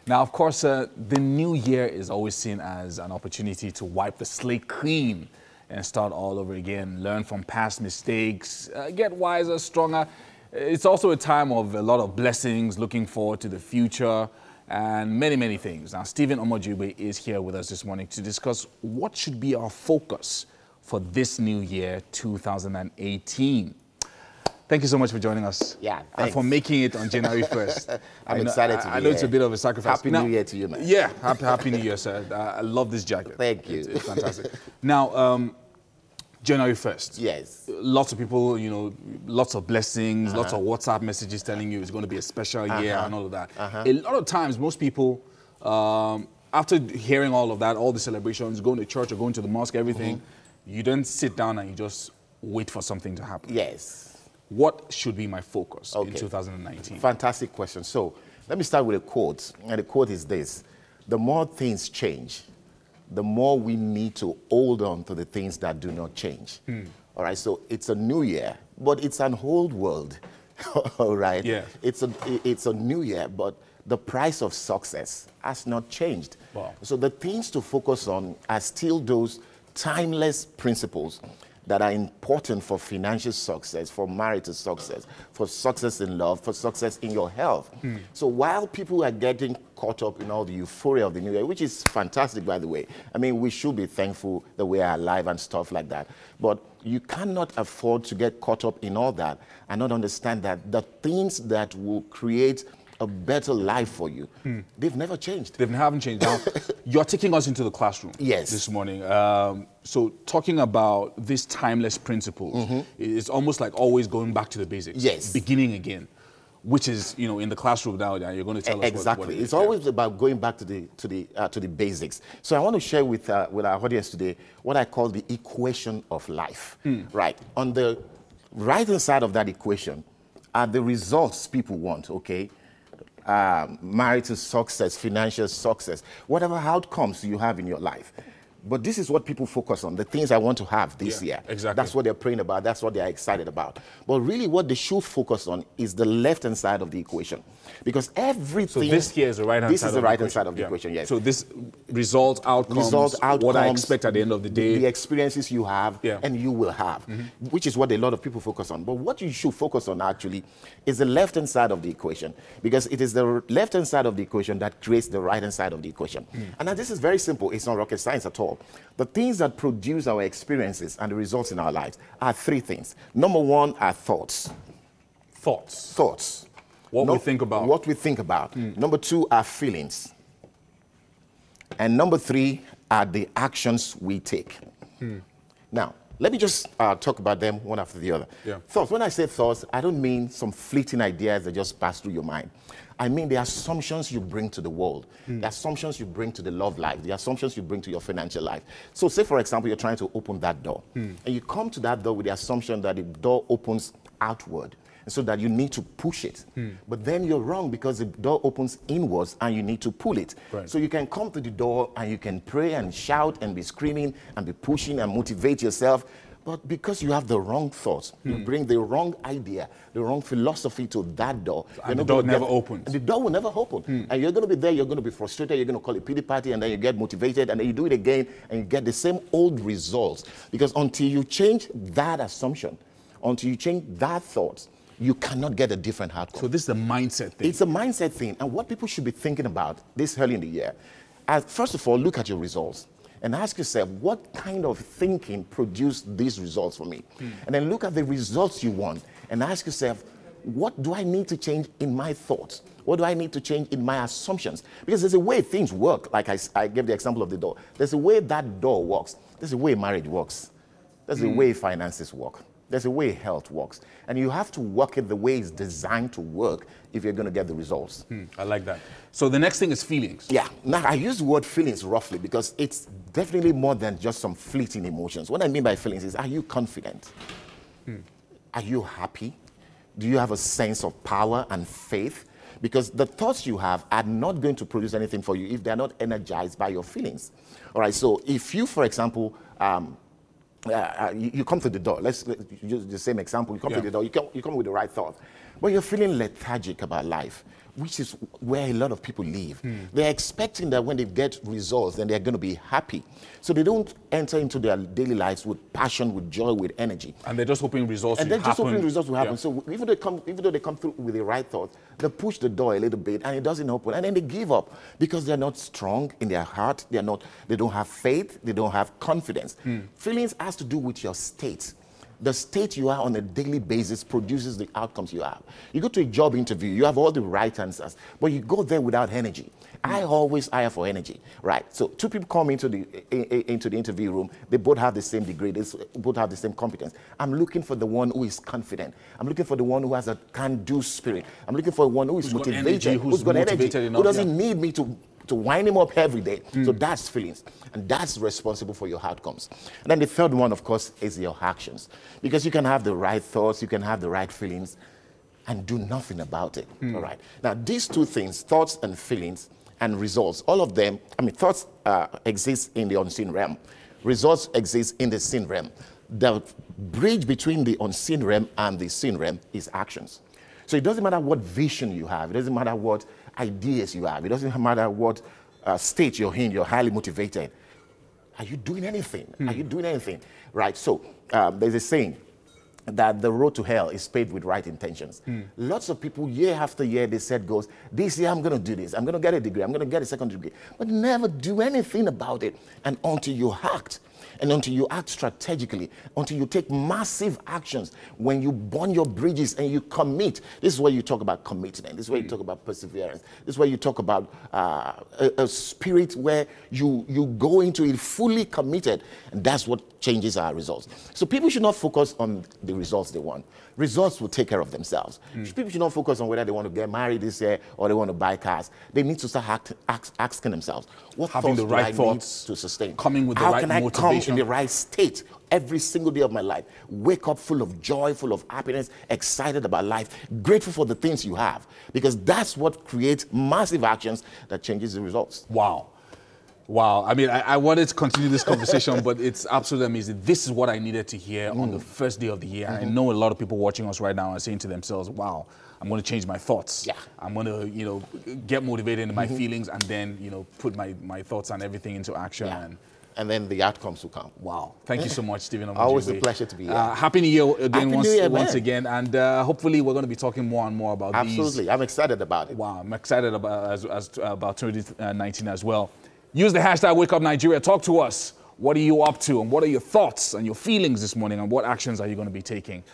Now, of course, the new year is always seen as an opportunity to wipe the slate clean and start all over again, learn from past mistakes, get wiser, stronger. It's also a time of a lot of blessings, looking forward to the future, and many, many things. Now, Stephen Omojugbe is here with us this morning to discuss what should be our focus for this new year, 2018. Thank you so much for joining us. Yeah, thanks. And for making it on January 1st. I'm excited to be here. I know it's a bit of a sacrifice. Happy New Year to you, man. Yeah, happy New Year, sir. I love this jacket. Thank you. It's fantastic. Now, January 1st. Yes. Lots of people, you know, lots of blessings, lots of WhatsApp messages telling you it's going to be a special year and all of that. A lot of times, most people, after hearing all of that, all the celebrations, going to church or going to the mosque, everything, you don't sit down and you just wait for something to happen. Yes. What should be my focus in 2019? Fantastic question. So let me start with a quote. And the quote is this: the more things change, the more we need to hold on to the things that do not change. All right, so it's a new year, but it's an old world. All right? Yeah. It's a new year, but the price of success has not changed. Wow. So the things to focus on are still those timeless principles that are important for financial success, for marital success, for success in love, for success in your health. So while people are getting caught up in all the euphoria of the new year, which is fantastic, by the way. I mean, we should be thankful that we are alive and stuff like that. But you cannot afford to get caught up in all that and not understand that the things that will create a better life for you, they've never changed. They haven't changed. Now, you're taking us into the classroom this morning. So talking about these timeless principles, it's almost like always going back to the basics. Yes. Beginning again, which is, you know, in the classroom now, you're going to tell us exactly. what it is. It's always about going back to the basics. So I want to share with our audience today what I call the equation of life. Right. On the right-hand side of that equation are the results people want, okay? Marital success, financial success, whatever outcomes you have in your life. But this is what people focus on, the things I want to have this year. Exactly. That's what they're praying about. That's what they're excited about. But really what they should focus on is the left-hand side of the equation. Because everything... So this here is the right-hand side of the equation. This is the right-hand side of the equation, yes. So this results, outcomes, what I expect at the end of the day. The experiences you have and you will have, which is what a lot of people focus on. But what you should focus on actually is the left-hand side of the equation. Because it is the left-hand side of the equation that creates the right-hand side of the equation. And now this is very simple. It's not rocket science at all. The things that produce our experiences and the results in our lives are three things. Number one are thoughts. Thoughts. Thoughts. What we think about. What we think about. Number two are feelings. And number three are the actions we take. Now, let me just talk about them one after the other. Thoughts. When I say thoughts, I don't mean some fleeting ideas that just pass through your mind. I mean the assumptions you bring to the world, the assumptions you bring to the love life, the assumptions you bring to your financial life. So say, for example, you're trying to open that door. And you come to that door with the assumption that the door opens outward, so that you need to push it. But then you're wrong because the door opens inwards and you need to pull it. Right. So you can come to the door and you can pray and shout and be screaming and be pushing and motivate yourself. But because you have the wrong thoughts, you bring the wrong idea, the wrong philosophy to that door. And the door never opens. The door will never open. And you're going to be there, you're going to be frustrated, you're going to call a pity party, and then you get motivated, and then you do it again, and you get the same old results. Because until you change that assumption, until you change that thought, you cannot get a different outcome. So this is a mindset thing. It's a mindset thing. And what people should be thinking about this early in the year, first of all, look at your results. And ask yourself, what kind of thinking produced these results for me? And then look at the results you want and ask yourself, what do I need to change in my thoughts? What do I need to change in my assumptions? Because there's a way things work, like I gave the example of the door. There's a way that door works. There's a way marriage works. There's a way finances work. There's a way health works. And you have to work it the way it's designed to work if you're going to get the results. I like that. So the next thing is feelings. Yeah. Now, I use the word feelings roughly because it's definitely more than just some fleeting emotions. What I mean by feelings is, are you confident? Are you happy? Do you have a sense of power and faith? Because the thoughts you have are not going to produce anything for you if they're not energized by your feelings. All right, so if you, for example, you come to the door. Let's use the same example. You come to the door. You come with the right thought. but you're feeling lethargic about life, which is where a lot of people live. They're expecting that when they get results, then they're going to be happy. So they don't enter into their daily lives with passion, with joy, with energy. And they're just hoping results will happen. And they're just hoping results will happen. Yeah. So even though they come through with the right thoughts, they push the door a little bit and it doesn't open. And then they give up because they're not strong in their heart. They don't have faith. They don't have confidence. Feelings has to do with your state. The state you are on a daily basis produces the outcomes you have. You go to a job interview, you have all the right answers, but you go there without energy. I always hire for energy, right? So two people come into the interview room, they both have the same degree, they both have the same competence. I'm looking for the one who is confident. I'm looking for the one who has a can-do spirit. I'm looking for one who is motivated, who's got energy, who doesn't need me to wind him up every day. So that's feelings. And that's responsible for your outcomes. And then the third one, of course, is your actions. Because you can have the right thoughts, you can have the right feelings, and do nothing about it. All right. Now, these two things, thoughts and feelings and results, all of them, thoughts exist in the unseen realm. Results exist in the seen realm. The bridge between the unseen realm and the seen realm is actions. So it doesn't matter what vision you have. It doesn't matter what ideas you have. It doesn't matter what state you're in. You're highly motivated. Are you doing anything? Are you doing anything? Right. So there's a saying that the road to hell is paved with right intentions. Lots of people, year after year, they set goals. This year, I'm going to do this. I'm going to get a degree. I'm going to get a second degree. But never do anything about it. And until you act, and until you act strategically, until you take massive actions, when you burn your bridges and you commit, this is where you talk about commitment. This is where you talk about perseverance. This is where you talk about a spirit where you go into it fully committed, and that's what changes our results. So people should not focus on the results they want. Results will take care of themselves. People should not focus on whether they want to get married this year or they want to buy cars. They need to start asking themselves, what having thoughts the right do I need thoughts to sustain? Coming with the How right can I motivation? come in the right state every single day of my life? Wake up full of joy, full of happiness, excited about life, grateful for the things you have, because that's what creates massive actions that changes the results. Wow. Wow. I wanted to continue this conversation, but it's absolutely amazing. This is what I needed to hear on the first day of the year. I know a lot of people watching us right now are saying to themselves, wow, I'm going to change my thoughts. Yeah. I'm going to, get motivated in my feelings and then, put my thoughts and everything into action. Yeah. And then the outcomes will come. Wow. Thank you so much, Stephen. Always a pleasure to be here. Happy New Year again, once again. And hopefully we're going to be talking more and more about these. Absolutely. I'm excited about it. Wow. I'm excited about 2019 as well. Use the hashtag WakeUpNigeria. Talk to us. What are you up to? And what are your thoughts and your feelings this morning? And what actions are you going to be taking?